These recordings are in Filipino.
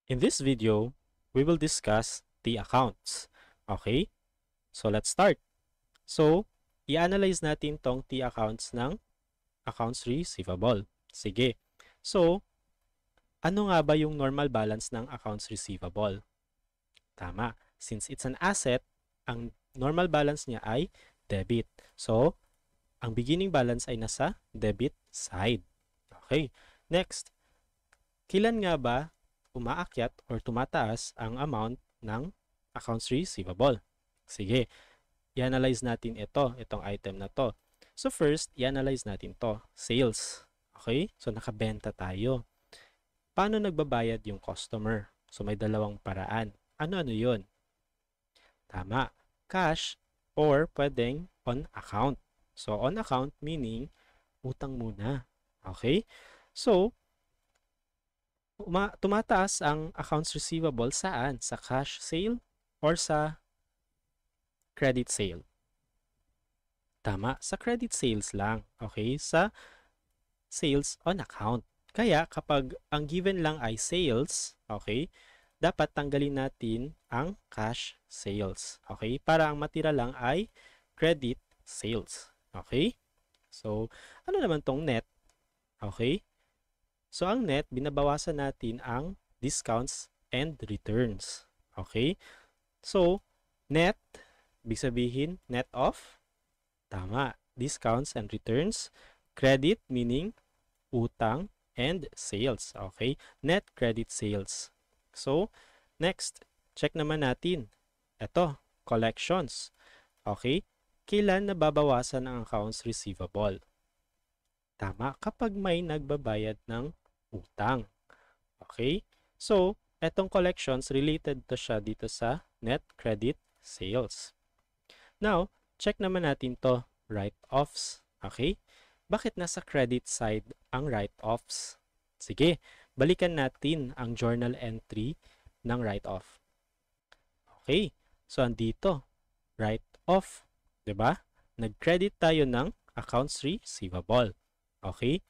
In this video, we will discuss the accounts. Okay? So, let's start. So, i-analyze natin tong T accounts ng accounts receivable. Sige. So, ano nga ba yung normal balance ng accounts receivable? Tama. Since it's an asset, ang normal balance niya ay debit. So, ang beginning balance ay nasa debit side. Okay. Next, kailan nga ba umaakyat or tumataas ang amount ng accounts receivable? Sige, i-analyze natin itong item na to. So first, i-analyze natin to, sales. Okay? So nakabenta tayo. Paano nagbabayad yung customer? So may dalawang paraan. Ano-ano yun? Tama, cash or pwedeng on account. So on account meaning utang muna. Okay? So, tumataas ang accounts receivable saan? Sa cash sale or sa credit sale? Tama, sa credit sales lang. Okay? Sa sales on account. Kaya kapag ang given lang ay sales, okay, dapat tanggalin natin ang cash sales. Okay? Para ang matira lang ay credit sales. Okay? So, ano naman tong net? Okay? So, ang net, binabawasan natin ang discounts and returns. Okay? So, net, ibig sabihin, net of, tama, discounts and returns. Credit, meaning, utang and sales. Okay? Net credit sales. So, next, check naman natin. Ito, collections. Okay? Kailan nababawasan ang accounts receivable? Tama, kapag may nagbabayad ng utang. Okay? So, etong collections, related to siya dito sa net credit sales. Now, check naman natin to, write-offs. Okay? Bakit nasa credit side ang write-offs? Sige, balikan natin ang journal entry ng write-off. Okay, so andito, write-off, 'di ba? Nag-credit tayo ng accounts receivable. Okay?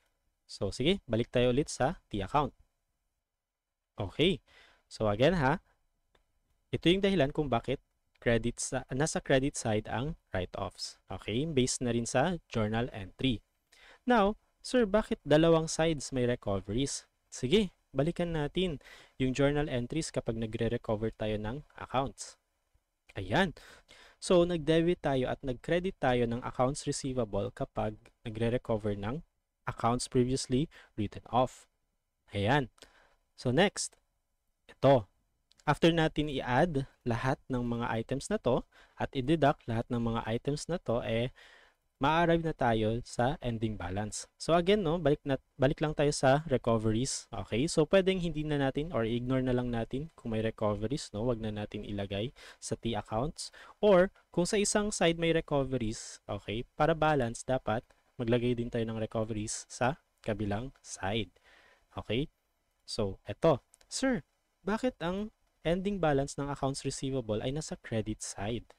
So, sige, balik tayo ulit sa T account. Okay. So, again ha, ito yung dahilan kung bakit nasa credit side ang write-offs. Okay? Based na rin sa journal entry. Now, sir, bakit dalawang sides may recoveries? Sige, balikan natin yung journal entries kapag nagre-recover tayo ng accounts. Ayan. So, nag-debit tayo at nag-credit tayo ng accounts receivable kapag nagre-recover ng accounts previously written off. Ayan. So, next, ito. After natin i-add lahat ng mga items na to at i-deduct lahat ng mga items na to, ma-arrive na tayo sa ending balance. So again, no, balik lang tayo sa recoveries. Okay? So pwedeng hindi na natin or ignore na lang natin kung may recoveries, no? Wag na natin ilagay sa T accounts. Or kung sa isang side may recoveries, okay, para balance dapat maglagay din tayo ng recoveries sa kabilang side. Okay? So, eto. Sir, bakit ang ending balance ng accounts receivable ay nasa credit side?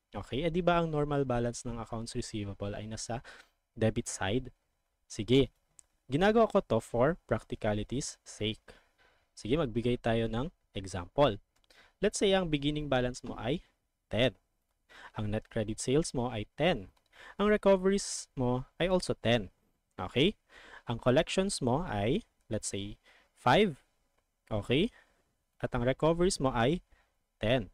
Okay, di ba ang normal balance ng accounts receivable ay nasa debit side? Sige, ginagawa ko to for practicality's sake. Sige, magbigay tayo ng example. Let's say ang beginning balance mo ay 10. Ang net credit sales mo ay 10. Ang recoveries mo ay also 10. Okay? Ang collections mo ay, let's say, 5. Okay? At ang recoveries mo ay 10.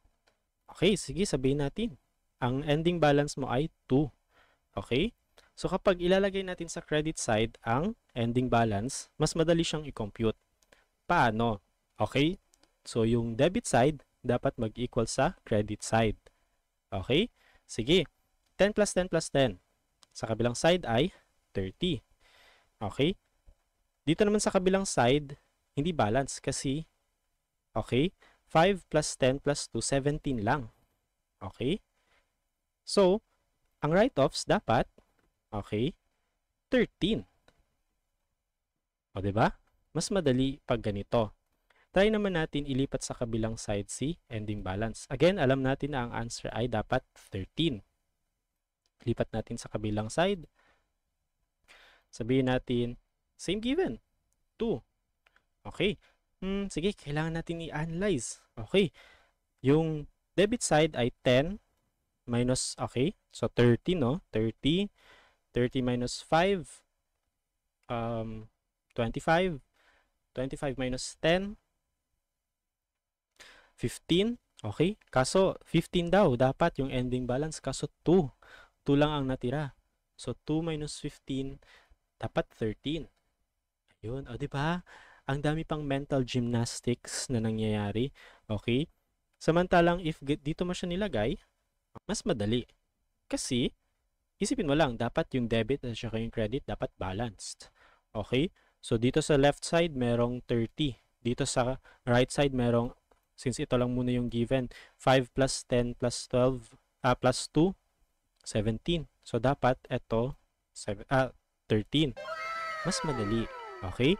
Okay, sige, sabihin natin. Ang ending balance mo ay 2. Okay? So kapag ilalagay natin sa credit side ang ending balance, mas madali siyang i-compute. Paano? Okay? So yung debit side dapat mag-equal sa credit side. Okay? Sige. 10 plus 10 plus 10. Sa kabilang side ay 30. Okay? Dito naman sa kabilang side, hindi balance kasi, okay, 5 plus 10 plus 2, 17 lang. Okay? So, ang write-offs dapat, okay, 13. O, diba? Mas madali pag ganito. Try naman natin ilipat sa kabilang side si ending balance. Again, alam natin na ang answer ay dapat 13. Lipat natin sa kabilang side. Sabihin natin, same given, 2. Okay. Sige, kailangan natin i-analyze. Okay. Yung debit side ay 10 minus, okay, so 30, no? 30 minus 5, 25. 25 minus 10, 15. Okay? Kaso, 15 daw. Dapat yung ending balance. Kaso, 2. 2 lang ang natira. So, 2 minus 15, dapat 13. Ayun. O, diba? Ang dami pang mental gymnastics na nangyayari. Okay? Samantalang, if dito mo siya nilagay, mas madali. Kasi, isipin mo lang, dapat yung debit at saka yung credit, dapat balanced. Okay? So, dito sa left side, merong 30. Dito sa right side, merong, since ito lang muna yung given, 5 plus 10 plus 12, plus 2, 17. So, dapat ito, 13. Mas madali. Okay?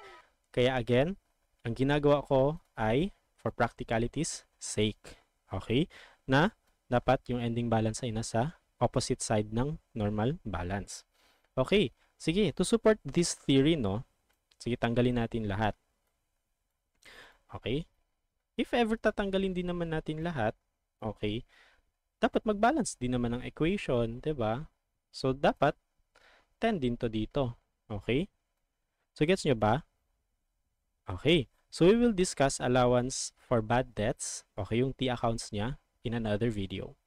Kaya again, ang ginagawa ko ay, for practicality's sake, okay, na dapat yung ending balance ay nasa opposite side ng normal balance. Okay, sige, to support this theory, no, sige, tanggalin natin lahat. Okay? If ever tatanggalin din naman natin lahat, okay, dapat mag-balance din naman ang equation, 'di ba? So, dapat 10 din to dito. Okay? So, gets nyo ba? Okay. So, we will discuss allowance for bad debts, okay, yung T accounts niya, in another video.